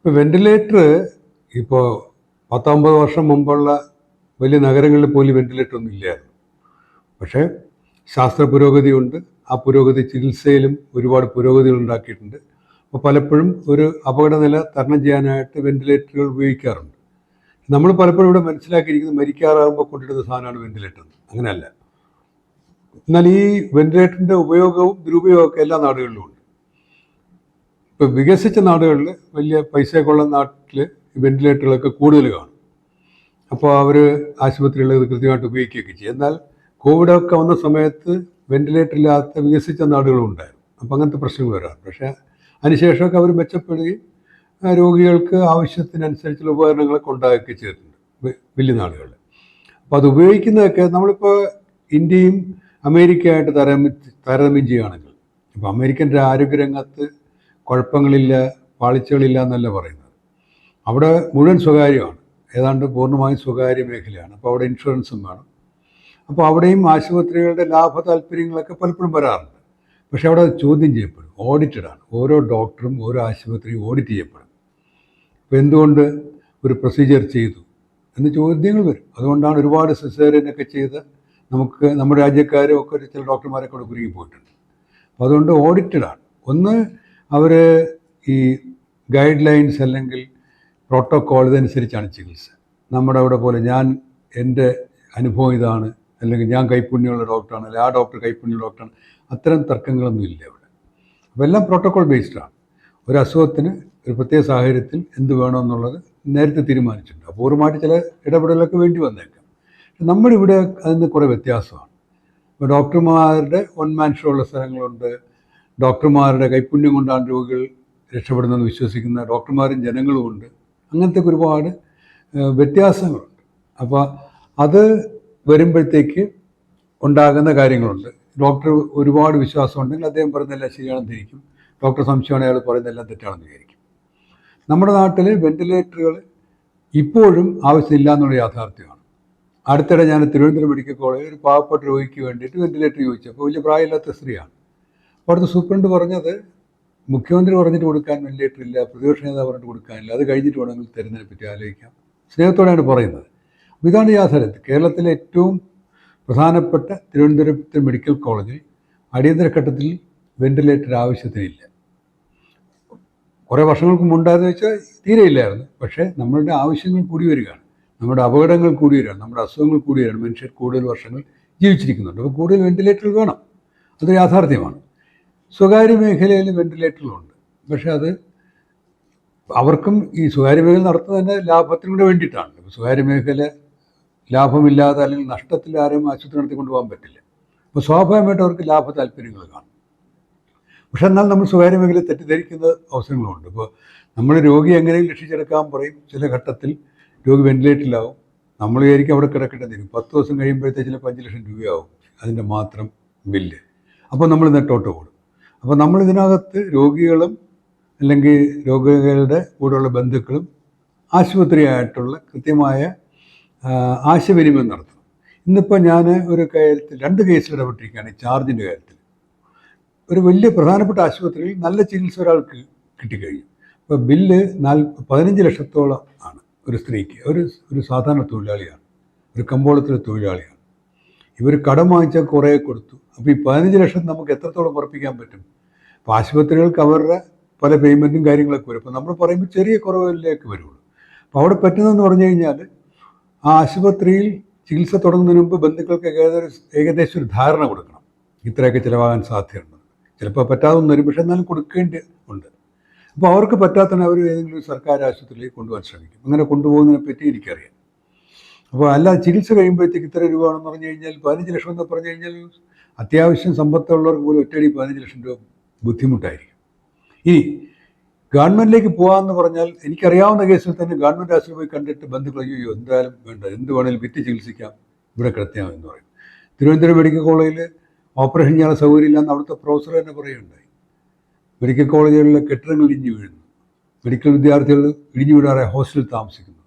ഇപ്പോൾ വെന്റിലേറ്റർ ഇപ്പോൾ 19 വർഷം മുമ്പുള്ള വലിയ നഗരങ്ങളിൽ പോലും വെന്റിലേറ്റർ ഒന്നും ഇല്ലായിരുന്നു. പക്ഷേ ശാസ്ത്ര പുരോഗതിയുണ്ട്. ആ പുരോഗതി ചികിത്സയിലും ഒരുപാട് പുരോഗതികൾ ഉണ്ടാക്കിയിട്ടുണ്ട്. അപ്പോൾ പലപ്പോഴും ഒരു അപകടനില തരണം ചെയ്യാനായിട്ട് വെന്റിലേറ്ററുകൾ ഉപയോഗിക്കാറുണ്ട്. നമ്മൾ പലപ്പോഴും ഇവിടെ മനസ്സിലാക്കിയിരിക്കുന്നത് മരിക്കാറാകുമ്പോൾ കൊണ്ടിടുന്ന സാധനമാണ് വെന്റിലേറ്റർ. അങ്ങനെയല്ല. എന്നാൽ ഈ വെന്റിലേറ്ററിൻ്റെ ഉപയോഗവും ദുരുപയോഗമൊക്കെ എല്ലാ നാടുകളിലും ഉണ്ട്. ഇപ്പോൾ വികസിച്ച നാടുകളിൽ വലിയ പൈസയൊക്കെ ഉള്ള നാട്ടിൽ വെന്റിലേറ്ററുകളൊക്കെ കൂടുതൽ കാണും. അപ്പോൾ അവർ ആശുപത്രികളിൽ ഇത് കൃത്യമായിട്ട് ഉപയോഗിക്കുകയൊക്കെ ചെയ്യും. എന്നാൽ കോവിഡൊക്കെ വന്ന സമയത്ത് വെന്റിലേറ്റർ ഇല്ലാത്ത വികസിച്ച നാടുകളും ഉണ്ടായിരുന്നു. അപ്പോൾ അങ്ങനത്തെ പ്രശ്നങ്ങൾ വരാറ്. പക്ഷേ അതിനുശേഷമൊക്കെ അവർ മെച്ചപ്പെടുകയും രോഗികൾക്ക് ആവശ്യത്തിനനുസരിച്ചുള്ള ഉപകരണങ്ങളൊക്കെ ഉണ്ടാക്കുകയൊക്കെ ചെയ്തിട്ടുണ്ട് വലിയ നാടുകളിൽ. അപ്പോൾ അത് ഉപയോഗിക്കുന്നതൊക്കെ നമ്മളിപ്പോൾ ഇന്ത്യയും അമേരിക്കയായിട്ട് താരതമ്യം ചെയ്യുകയാണെങ്കിൽ, ഇപ്പോൾ അമേരിക്കൻ്റെ ആരോഗ്യരംഗത്ത് കുഴപ്പങ്ങളില്ല, പാളിച്ചകളില്ല എന്നല്ല പറയുന്നത്. അവിടെ മുഴുവൻ സ്വകാര്യമാണ്, ഏതാണ്ട് പൂർണ്ണമായും സ്വകാര്യ മേഖലയാണ്. അപ്പോൾ അവിടെ ഇൻഷുറൻസും വേണം. അപ്പോൾ അവിടെയും ആശുപത്രികളുടെ ലാഭ താല്പര്യങ്ങളൊക്കെ പലപ്പോഴും വരാറുണ്ട്. പക്ഷേ അവിടെ ചോദ്യം ചെയ്യപ്പെടും, ഓഡിറ്റഡാണ്. ഓരോ ഡോക്ടറും ഓരോ ആശുപത്രിയും ഓഡിറ്റ് ചെയ്യപ്പെടും. അപ്പോൾ എന്തുകൊണ്ട് ഒരു പ്രൊസീജിയർ ചെയ്തു എന്ന് ചോദ്യങ്ങൾ വരും. അതുകൊണ്ടാണ് ഒരുപാട് സിസേറിയനൊക്കെ ചെയ്ത് നമുക്ക് നമ്മുടെ രാജ്യക്കാരും ഒക്കെ ചില ഡോക്ടർമാരൊക്കെ അവിടെ കുരുങ്ങി പോയിട്ടുണ്ട്. അപ്പോൾ അതുകൊണ്ട് ഓഡിറ്റഡാണ്. ഒന്ന് അവർ ഈ ഗൈഡ് ലൈൻസ് അല്ലെങ്കിൽ പ്രോട്ടോക്കോൾ ഇതനുസരിച്ചാണ് ചികിത്സ. നമ്മുടെ അവിടെ പോലെ എൻ്റെ അനുഭവം ഇതാണ്, അല്ലെങ്കിൽ ഞാൻ കൈപ്പുണ്യമുള്ള ഡോക്ടറാണ്, അല്ലെങ്കിൽ ആ ഡോക്ടർ കൈപ്പുണ്യമുള്ള ഡോക്ടറാണ്, അത്തരം തർക്കങ്ങളൊന്നും ഇല്ല അവിടെ. അപ്പോൾ എല്ലാം പ്രോട്ടോക്കോൾ ബേസ്ഡാണ്. ഒരു അസുഖത്തിന് ഒരു പ്രത്യേക സാഹചര്യത്തിൽ എന്ത് വേണമെന്നുള്ളത് നേരത്തെ തീരുമാനിച്ചിട്ടുണ്ട്. അപൂർവമായിട്ട് ചില ഇടപെടലൊക്കെ വേണ്ടി വന്നേക്കാം. നമ്മളിവിടെ അതിന് കുറേ വ്യത്യാസമാണ്. ഇപ്പോൾ ഡോക്ടർമാരുടെ വൺ മാൻ ഷോ ഉള്ള സ്ഥലങ്ങളുണ്ട്. ഡോക്ടർമാരുടെ കൈപ്പുണ്യം കൊണ്ടാണ് രോഗികൾ രക്ഷപ്പെടുന്നതെന്ന് വിശ്വസിക്കുന്ന ഡോക്ടർമാരും ജനങ്ങളും ഉണ്ട്. അങ്ങനത്തെ ഒരുപാട് വ്യത്യാസങ്ങളുണ്ട്. അപ്പോൾ അത് വരുമ്പോഴത്തേക്ക് ഉണ്ടാകുന്ന കാര്യങ്ങളുണ്ട്. ഡോക്ടർ ഒരുപാട് വിശ്വാസം ഉണ്ടെങ്കിൽ അദ്ദേഹം പറയുന്നതെല്ലാം ശരിയാണെന്ന് ധരിക്കും. ഡോക്ടർ സംശയമാണ്, അയാൾ പറയുന്നതെല്ലാം തെറ്റാണെന്ന് വിചാരിക്കും. നമ്മുടെ നാട്ടിൽ വെന്റിലേറ്ററുകൾ ഇപ്പോഴും ആവശ്യമില്ല എന്നുള്ള യാഥാർത്ഥ്യമാണ്. അടുത്തിടെ ഞാൻ തിരുവനന്തപുരം മെഡിക്കൽ കോളേജിൽ ഒരു പാവപ്പെട്ട രോഗിക്ക് വേണ്ടിയിട്ട് വെന്റിലേറ്റർ ചോദിച്ചു. അപ്പോൾ വലിയ പ്രായമില്ലാത്ത സ്ത്രീയാണ്. അപ്പോൾ അവിടുത്തെ സൂപ്രണ്ട് പറഞ്ഞത് മുഖ്യമന്ത്രി പറഞ്ഞിട്ട് കൊടുക്കാൻ വെന്റിലേറ്റർ ഇല്ല, പ്രതിപക്ഷ നേതാവ് പറഞ്ഞിട്ട് കൊടുക്കാനില്ല, അത് കഴിഞ്ഞിട്ട് വേണമെങ്കിൽ തരുന്നതിനെ പറ്റി ആലോചിക്കാം. സ്നേഹത്തോടെയാണ് പറയുന്നത്. അപ്പോൾ ഇതാണ് യാഥാർത്ഥ്യം. കേരളത്തിലെ ഏറ്റവും പ്രധാനപ്പെട്ട തിരുവനന്തപുരത്തെ മെഡിക്കൽ കോളേജിൽ അടിയന്തര ഘട്ടത്തിൽ വെന്റിലേറ്റർ ആവശ്യത്തിനില്ല. കുറേ വർഷങ്ങൾക്ക് മുണ്ടായെന്ന് വെച്ചാൽ തീരെ ഇല്ലായിരുന്നു. പക്ഷേ നമ്മളുടെ ആവശ്യങ്ങൾ കൂടി വരികയാണ്, നമ്മുടെ അപകടങ്ങൾ കൂടി വരികയാണ്, നമ്മുടെ അസുഖങ്ങൾ കൂടി വരികയാണ്. മനുഷ്യർ കൂടുതൽ വർഷങ്ങൾ ജീവിച്ചിരിക്കുന്നുണ്ട്. അപ്പോൾ കൂടുതൽ വെന്റിലേറ്ററുകൾ വേണം, അത് യാഥാർത്ഥ്യമാണ്. സ്വകാര്യ മേഖലയിൽ വെന്റിലേറ്ററുകളുണ്ട്. പക്ഷേ അത് അവർക്കും ഈ സ്വകാര്യ മേഖല നടത്തുന്നത് തന്നെ ലാഭത്തിനും കൂടെ വേണ്ടിയിട്ടാണ്. സ്വകാര്യ മേഖല ലാഭമില്ലാതെ അല്ലെങ്കിൽ നഷ്ടത്തിൽ ആരും ആശുപത്രി നടത്തി കൊണ്ടുപോകാൻ പറ്റില്ല. അപ്പോൾ സ്വാഭാവികമായിട്ട് അവർക്ക് ലാഭ താല്പര്യങ്ങൾ കാണും. പക്ഷെ എന്നാൽ നമ്മൾ സ്വകാര്യ മേഖലയെ തെറ്റിദ്ധരിക്കുന്ന അവസരങ്ങളുണ്ട്. ഇപ്പോൾ നമ്മൾ രോഗി എങ്ങനെയും രക്ഷിച്ചെടുക്കാൻ പറയും. ചില ഘട്ടത്തിൽ രോഗി വെന്റിലേറ്ററിലാവും. നമ്മൾ വിചാരിക്കും അവിടെ കിടക്കേണ്ടി വരും. 10 ദിവസം കഴിയുമ്പോഴത്തേക്ക് ചിലപ്പോൾ 5 ലക്ഷം രൂപയാവും അതിൻ്റെ മാത്രം ബില്ല്. അപ്പോൾ നമ്മൾ നെട്ടോട്ട് കൂടും. അപ്പോൾ നമ്മളിതിനകത്ത് രോഗികളും അല്ലെങ്കിൽ രോഗികളുടെ കൂടെയുള്ള ബന്ധുക്കളും ആശുപത്രിയായിട്ടുള്ള കൃത്യമായ ആശയവിനിമയം നടത്തണം. ഇന്നിപ്പോൾ ഞാൻ ഒരു കാര്യത്തിൽ 2 കേസിൽ ഇടപെട്ടിരിക്കുകയാണ് ഈ ചാർജിൻ്റെ കാര്യത്തിൽ. ഒരു വലിയ പ്രധാനപ്പെട്ട ആശുപത്രിയിൽ നല്ല ചികിത്സ ഒരാൾക്ക് കിട്ടിക്കഴിഞ്ഞു. അപ്പോൾ ബില്ല് 15 ലക്ഷത്തോളം ആണ് ഒരു സ്ത്രീക്ക്. ഒരു സാധാരണ തൊഴിലാളിയാണ്, ഒരു കമ്പോളത്തിലെ തൊഴിലാളിയാണ്. ഇവർ കടം വാങ്ങിച്ചാൽ കുറേ കൊടുത്തു. അപ്പോൾ ഈ 15 ലക്ഷം നമുക്ക് എത്രത്തോളം ഉറപ്പിക്കാൻ പറ്റും? അപ്പോൾ ആശുപത്രികൾക്ക് അവരുടെ പല പേയ്മെൻറ്റും കാര്യങ്ങളൊക്കെ വരും. അപ്പോൾ നമ്മൾ പറയുമ്പോൾ ചെറിയ കുറവിലേക്ക് വരുള്ളൂ. അപ്പോൾ അവിടെ പറ്റുന്നതെന്ന് പറഞ്ഞു കഴിഞ്ഞാൽ ആ ആശുപത്രിയിൽ ചികിത്സ തുടങ്ങുന്നതിന് മുമ്പ് ബന്ധുക്കൾക്ക് ഏകദേശം ഒരു ധാരണ കൊടുക്കണം, ഇത്രയൊക്കെ ചിലവാകാൻ സാധ്യതയുണ്ട്. ചിലപ്പോൾ പറ്റാതൊന്നും വരും, പക്ഷെ എന്നാലും കൊടുക്കേണ്ടി ഉണ്ട്. അപ്പോൾ അവർക്ക് പറ്റാത്തന്നെ അവർ ഏതെങ്കിലും ഒരു സർക്കാർ ആശുപത്രിയിലേക്ക് കൊണ്ടുപോകാൻ ശ്രമിക്കും. അങ്ങനെ കൊണ്ടുപോകുന്നതിനെ പറ്റി എനിക്കറിയാം. അപ്പോൾ അല്ല ചികിത്സ കഴിയുമ്പോഴത്തേക്ക് ഇത്ര രൂപ ആണെന്ന് പറഞ്ഞു കഴിഞ്ഞാൽ 15 ലക്ഷം എന്ന് പറഞ്ഞു കഴിഞ്ഞാൽ അത്യാവശ്യം സമ്പത്തുള്ളവർക്ക് പോലും ഒറ്റയടി 15 ലക്ഷം രൂപ ബുദ്ധിമുട്ടായിരിക്കും. ഇനി ഗവൺമെൻറ്റിലേക്ക് പോകാമെന്ന് പറഞ്ഞാൽ എനിക്കറിയാവുന്ന കേസിൽ തന്നെ ഗവൺമെൻറ് ആശുപത്രി പോയി കണ്ടിട്ട് ബന്ധുക്കൾ അയ്യോ എന്തായാലും വേണ്ട, എന്ത് വേണമെങ്കിലും വിറ്റ് ചികിത്സിക്കാം, ഇവിടെ കിടത്തിയാമെന്ന് പറയും. തിരുവനന്തപുരം മെഡിക്കൽ കോളേജിൽ ഓപ്പറേഷൻ ചെയ്യാനുള്ള സൗകര്യമില്ലാന്ന് അവിടുത്തെ പ്രൊഫസർ തന്നെ പറയുകയുണ്ടായി. മെഡിക്കൽ കോളേജുകളിലെ കെട്ടിടങ്ങൾ ഇടിഞ്ഞു വീഴുന്നു, മെഡിക്കൽ വിദ്യാർത്ഥികൾ ഇടിഞ്ഞു വീഴാറെ ഹോസ്റ്റലിൽ താമസിക്കുന്നു.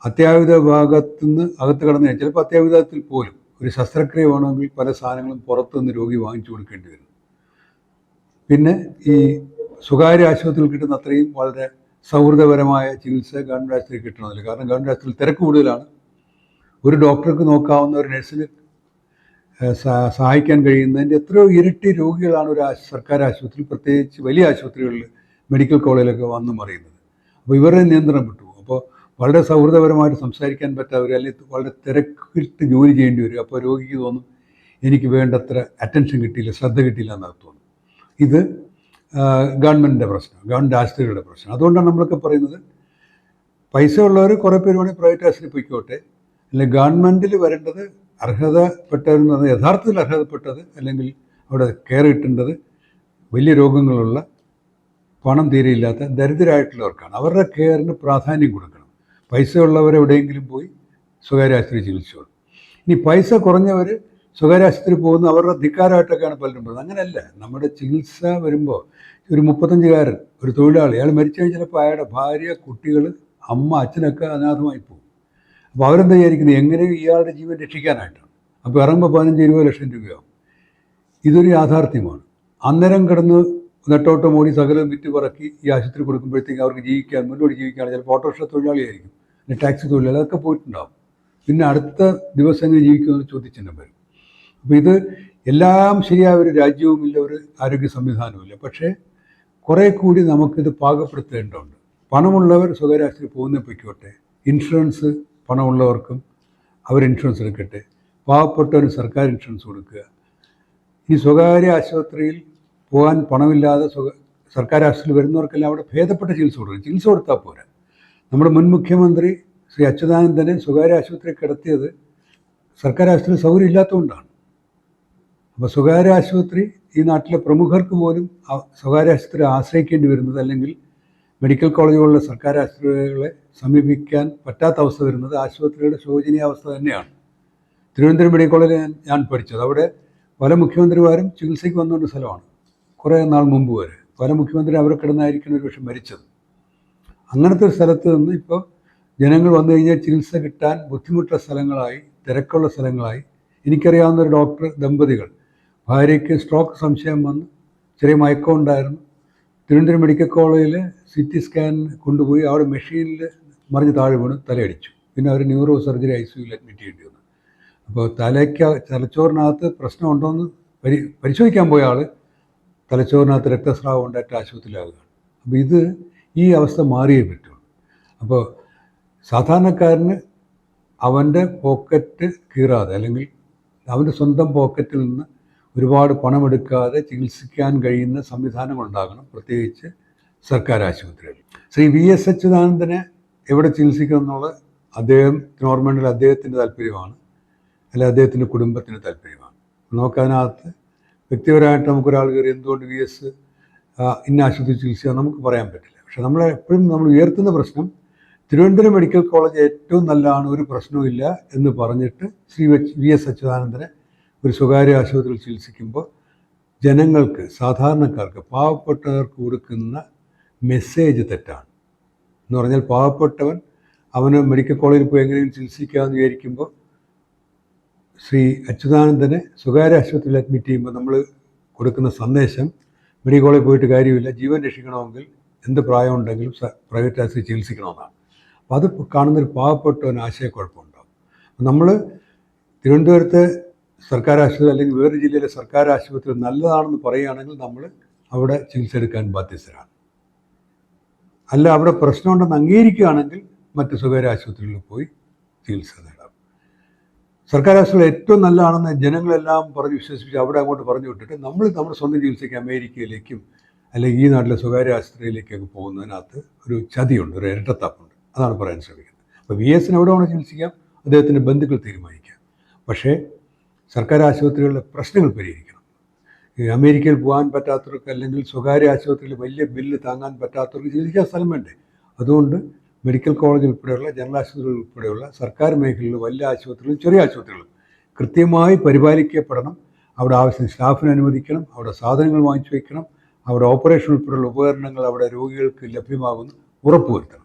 അത്യാഹിത ഭാഗത്തുനിന്ന് അകത്ത് കടന്നു കഴിഞ്ഞാൽ ചിലപ്പോൾ അത്യാഹിതത്തിൽ പോലും ഒരു ശസ്ത്രക്രിയ വേണമെങ്കിൽ പല സാധനങ്ങളും പുറത്തുനിന്ന് രോഗി വാങ്ങിച്ചു കൊടുക്കേണ്ടി വരുന്നു. പിന്നെ ഈ സ്വകാര്യ ആശുപത്രിയിൽ കിട്ടുന്ന അത്രയും വളരെ സൗഹൃദപരമായ ചികിത്സ ഗവൺമെൻറ് ആശുപത്രി കിട്ടണമെന്നില്ല. കാരണം ഗവൺമെൻറ് ആശുപത്രിയിൽ തിരക്ക് കൂടുതലാണ്. ഒരു ഡോക്ടർക്ക് നോക്കാവുന്ന ഒരു നഴ്സിന് സഹായിക്കാൻ കഴിയുന്നതിൻ്റെ എത്രയോ ഇരട്ടി രോഗികളാണ് ഒരു സർക്കാർ ആശുപത്രിയിൽ, പ്രത്യേകിച്ച് വലിയ ആശുപത്രികളിൽ, മെഡിക്കൽ കോളേജിലൊക്കെ വന്നു മറിയുന്നത്. അപ്പോൾ ഇവരുടെ നിയന്ത്രണം വിട്ടു. അപ്പോൾ വളരെ സൗഹൃദപരമായിട്ട് സംസാരിക്കാൻ പറ്റാത്തവർ, അല്ലെങ്കിൽ വളരെ തിരക്കിട്ട് ജോലി ചെയ്യേണ്ടി വരും. അപ്പോൾ രോഗിക്ക് തോന്നും എനിക്ക് വേണ്ടത്ര അറ്റൻഷൻ കിട്ടിയില്ല, ശ്രദ്ധ കിട്ടിയില്ല എന്നാണ് തോന്നുന്നു. ഇത് ഗവൺമെൻറ്റിൻ്റെ പ്രശ്നം, ഗവൺമെൻറ് ആശുപത്രികളുടെ പ്രശ്നം. അതുകൊണ്ടാണ് നമ്മളൊക്കെ പറയുന്നത് പൈസ ഉള്ളവർ കുറേ പേര് വേണമെങ്കിൽ പ്രൈവറ്റ് ആശുപത്രി പോയിക്കോട്ടെ, അല്ലെങ്കിൽ ഗവൺമെൻറ്റിൽ വരേണ്ടത് അർഹതപ്പെട്ടവരെന്ന് പറഞ്ഞാൽ യഥാർത്ഥത്തിൽ അർഹതപ്പെട്ടത്, അല്ലെങ്കിൽ അവിടെ കെയർ കിട്ടേണ്ടത് വലിയ രോഗങ്ങളുള്ള, പണം തീരെയില്ലാത്ത ദരിദ്രരായിട്ടുള്ളവർക്കാണ്. അവരുടെ കെയറിന് പ്രാധാന്യം കൊടുക്കണം. പൈസ ഉള്ളവർ എവിടെയെങ്കിലും പോയി സ്വകാര്യ ആശുപത്രി ചികിത്സിച്ചോളും. ഇനി പൈസ കുറഞ്ഞവർ സ്വകാര്യ ആശുപത്രി പോകുന്ന അവരുടെ ധിക്കാരമായിട്ടൊക്കെയാണ് പലരും പറയുന്നത്. അങ്ങനെയല്ല. നമ്മുടെ ചികിത്സ വരുമ്പോൾ ഒരു 35-കാരൻ, ഒരു തൊഴിലാളി, അയാൾ മരിച്ചു കഴിഞ്ഞാൽ ചിലപ്പോൾ അയാളുടെ ഭാര്യ, കുട്ടികൾ, അമ്മ, അച്ഛനൊക്കെ അനാഥമായി പോകും. അപ്പോൾ അവരെന്താ വിചാരിക്കുന്നത്, എങ്ങനെ ഇയാളുടെ ജീവൻ രക്ഷിക്കാനായിട്ടാണ്. അപ്പോൾ ഇറങ്ങുമ്പോൾ 15-20 ലക്ഷം രൂപയാവും. ഇതൊരു യാഥാർത്ഥ്യമാണ്. അന്നേരം കിടന്ന് നെട്ടോട്ടം ഓടി സകലം വിറ്റ് പറക്കി ഈ ആശുപത്രി കൊടുക്കുമ്പോഴത്തേക്ക് അവർക്ക് ജീവിക്കാൻ, മുന്നോട്ട് ജീവിക്കാൻ, ചിലപ്പോൾ ഓട്ടോറിക്ഷ തൊഴിലാളിയായിരിക്കും, പിന്നെ ടാക്സി തൊഴിലാളി, അതൊക്കെ പോയിട്ടുണ്ടാകും. പിന്നെ അടുത്ത ദിവസങ്ങൾ ജീവിക്കുമെന്ന് ചോദിച്ചിട്ടും വരും. അപ്പോൾ ഇത് എല്ലാം ശരിയായ ഒരു രാജ്യവുമില്ല, ഒരു ആരോഗ്യ സംവിധാനവുമില്ല. പക്ഷേ കുറേ കൂടി നമുക്കിത് പാകപ്പെടുത്തേണ്ടതുണ്ട്. പണമുള്ളവർ സ്വകാര്യ ആശുപത്രി പോകുന്ന പൊയ്ക്കോട്ടെ, ഇൻഷുറൻസ് പണമുള്ളവർക്കും അവർ ഇൻഷുറൻസ് എടുക്കട്ടെ, പാവപ്പെട്ടവന് സർക്കാർ ഇൻഷുറൻസ് കൊടുക്കുക. ഈ സ്വകാര്യ ആശുപത്രിയിൽ പോകാൻ പണമില്ലാതെ സർക്കാർ ആശുപത്രിയിൽ വരുന്നവർക്കെല്ലാം അവിടെ ഭേദപ്പെട്ട ചികിത്സ കൊടുക്കും. ചികിത്സ കൊടുത്താൽ പോരാ. നമ്മുടെ മുൻ മുഖ്യമന്ത്രി ശ്രീ അച്യുതാനന്ദനെ സ്വകാര്യ ആശുപത്രി കിടത്തിയത് സർക്കാർ ആശുപത്രി സൗകര്യം ഇല്ലാത്തതുകൊണ്ടാണ്. അപ്പോൾ സ്വകാര്യ ആശുപത്രി ഈ നാട്ടിലെ പ്രമുഖർക്ക് പോലും സ്വകാര്യ ആശുപത്രി ആശ്രയിക്കേണ്ടി വരുന്നത്, അല്ലെങ്കിൽ മെഡിക്കൽ കോളേജുകളിലെ സർക്കാർ ആശുപത്രികളെ സമീപിക്കാൻ പറ്റാത്ത അവസ്ഥ വരുന്നത് ആശുപത്രിയുടെ ശോചനീയാവസ്ഥ തന്നെയാണ്. തിരുവനന്തപുരം മെഡിക്കൽ കോളേജിൽ ഞാൻ പഠിച്ചത്. അവിടെ പല മുഖ്യമന്ത്രിമാരും ചികിത്സയ്ക്ക് വന്നുകൊണ്ട് സ്ഥലമാണ്. കുറേ നാൾ മുമ്പ് വരെ പല മുഖ്യമന്ത്രി അവിടെ കിടന്നായിരിക്കും ഒരു പക്ഷേ മരിച്ചത്. അങ്ങനത്തെ ഒരു സ്ഥലത്ത് നിന്ന് ഇപ്പോൾ ജനങ്ങൾ വന്നു കഴിഞ്ഞാൽ ചികിത്സ കിട്ടാൻ ബുദ്ധിമുട്ടുള്ള സ്ഥലങ്ങളായി, തിരക്കുള്ള സ്ഥലങ്ങളായി. എനിക്കറിയാവുന്ന ഒരു ഡോക്ടർ ദമ്പതികൾ, ഭാര്യയ്ക്ക് സ്ട്രോക്ക് സംശയം വന്ന് ചെറിയ മയക്കം ഉണ്ടായിരുന്നു. തിരുവനന്തപുരം മെഡിക്കൽ കോളേജിൽ CT സ്കാൻ കൊണ്ടുപോയി അവിടെ മെഷീനിൽ മറിഞ്ഞ് താഴെ വീണ് തലയടിച്ചു. പിന്നെ അവർ ന്യൂറോ സർജറി ICUയിൽ അഡ്മിറ്റ് ചെയ്യേണ്ടി വന്നു. അപ്പോൾ തലച്ചോറിനകത്ത് പ്രശ്നമുണ്ടോയെന്ന് പരിശോധിക്കാൻ പോയ ആൾ തലച്ചോറിനകത്ത് രക്തസ്രാവം ഉണ്ടായിട്ട് ആശുപത്രിയിലാകുകയാണ്. അപ്പോൾ ഈ അവസ്ഥ മാറിയേ പറ്റുള്ളൂ. അപ്പോൾ സാധാരണക്കാരന് അവൻ്റെ പോക്കറ്റ് കീറാതെ, അല്ലെങ്കിൽ അവൻ്റെ സ്വന്തം പോക്കറ്റിൽ നിന്ന് ഒരുപാട് പണമെടുക്കാതെ ചികിത്സിക്കാൻ കഴിയുന്ന സംവിധാനങ്ങളുണ്ടാകണം, പ്രത്യേകിച്ച് സർക്കാർ ആശുപത്രികൾ. ശ്രീ VS അച്യുതാനന്ദനെ എവിടെ ചികിത്സിക്കണം എന്നുള്ളത് ഗവൺമെൻറ്റിൽ അദ്ദേഹത്തിൻ്റെ താല്പര്യമാണ്, അല്ലെ അദ്ദേഹത്തിൻ്റെ കുടുംബത്തിൻ്റെ താല്പര്യമാണ്. നമുക്കതിനകത്ത് വ്യക്തിപരമായിട്ട് നമുക്കൊരാൾ കയറി എന്തുകൊണ്ട് VS ഇന്ന ആശുപത്രി ചികിത്സിക്കാൻ നമുക്ക് പറയാൻ പറ്റില്ല. പക്ഷെ എപ്പോഴും നമ്മൾ ഉയർത്തുന്ന പ്രശ്നം തിരുവനന്തപുരം മെഡിക്കൽ കോളേജ് ഏറ്റവും നല്ലതാണ്, ഒരു പ്രശ്നവുമില്ല എന്ന് പറഞ്ഞിട്ട് ശ്രീ VS അച്യുതാനന്ദനെ ഒരു സ്വകാര്യ ആശുപത്രിയിൽ ചികിത്സിക്കുമ്പോൾ ജനങ്ങൾക്ക്, സാധാരണക്കാർക്ക്, പാവപ്പെട്ടവർക്ക് കൊടുക്കുന്ന മെസ്സേജ് തെറ്റാണ്. എന്ന് പറഞ്ഞാൽ പാവപ്പെട്ടവൻ അവന് മെഡിക്കൽ കോളേജിൽ പോയി എങ്ങനെയും ചികിത്സിക്കാമെന്ന് വിചാരിക്കുമ്പോൾ ശ്രീ അച്യുതാനന്ദനെ സ്വകാര്യ ആശുപത്രിയിൽ അഡ്മിറ്റ് ചെയ്യുമ്പോൾ നമ്മൾ കൊടുക്കുന്ന സന്ദേശം മെഡിക്കൽ കോളേജിൽ പോയിട്ട് കാര്യമില്ല, ജീവൻ രക്ഷിക്കണമെങ്കിൽ എന്ത് പ്രായമുണ്ടെങ്കിലും പ്രൈവറ്റ് ആശുപത്രി ചികിത്സിക്കണമെന്നാണ്. അപ്പോൾ അത് കാണുന്നൊരു പാവപ്പെട്ടവന് ആശയക്കുഴപ്പമുണ്ടാകും. നമ്മൾ തിരുവനന്തപുരത്തെ സർക്കാർ ആശുപത്രി അല്ലെങ്കിൽ വേറെ ജില്ലയിലെ സർക്കാർ ആശുപത്രി നല്ലതാണെന്ന് പറയുകയാണെങ്കിൽ നമ്മൾ അവിടെ ചികിത്സ എടുക്കാൻ ബാധ്യസ്ഥരാണ്. അല്ല, അവിടെ പ്രശ്നമുണ്ടെന്ന് അംഗീകരിക്കുകയാണെങ്കിൽ മറ്റ് സ്വകാര്യ ആശുപത്രികളിൽ പോയി ചികിത്സ നേടാം. സർക്കാർ ആശുപത്രി ഏറ്റവും നല്ലതാണെന്ന് ജനങ്ങളെല്ലാം പറഞ്ഞ് വിശ്വസിപ്പിച്ച് അവിടെ അങ്ങോട്ട് പറഞ്ഞു വിട്ടിട്ട് നമ്മുടെ സ്വന്തം ചികിത്സയ്ക്ക് അമേരിക്കയിലേക്കും അല്ലെങ്കിൽ ഈ നാട്ടിലെ സ്വകാര്യ ആശുപത്രിയിലേക്കൊക്കെ പോകുന്നതിനകത്ത് ഒരു ചതിയുണ്ട്, ഒരു ഇരട്ടത്താപ്പുണ്ട്. അതാണ് പറയാൻ ശ്രമിക്കുന്നത്. അപ്പോൾ VSന് എവിടെ വേണം ചികിത്സിക്കാം, അദ്ദേഹത്തിൻ്റെ ബന്ധുക്കൾ തീരുമാനിക്കാം. പക്ഷേ സർക്കാർ ആശുപത്രികളിലെ പ്രശ്നങ്ങൾ പരിഹരിക്കണം. ഈ അമേരിക്കയിൽ പോകാൻ പറ്റാത്തവർക്ക്, അല്ലെങ്കിൽ സ്വകാര്യ ആശുപത്രിയിൽ വലിയ ബില്ല് താങ്ങാൻ പറ്റാത്തവർക്ക് ചികിത്സിക്കാൻ സ്ഥലം വേണ്ടേ? അതുകൊണ്ട് മെഡിക്കൽ കോളേജ് ഉൾപ്പെടെയുള്ള ജനറൽ ആശുപത്രികൾ ഉൾപ്പെടെയുള്ള സർക്കാർ മേഖലയിലുള്ള വലിയ ആശുപത്രികളും ചെറിയ ആശുപത്രികളും കൃത്യമായി പരിപാലിക്കപ്പെടണം. അവിടെ ആവശ്യത്തിന് സ്റ്റാഫിനെ അനുവദിക്കണം, അവിടെ സാധനങ്ങൾ വാങ്ങിച്ചു വയ്ക്കണം, അവിടെ ഓപ്പറേഷൻ ഉൾപ്പെടെയുള്ള ഉപകരണങ്ങൾ അവിടെ രോഗികൾക്ക് ലഭ്യമാകുന്നു ഉറപ്പുവരുത്തണം.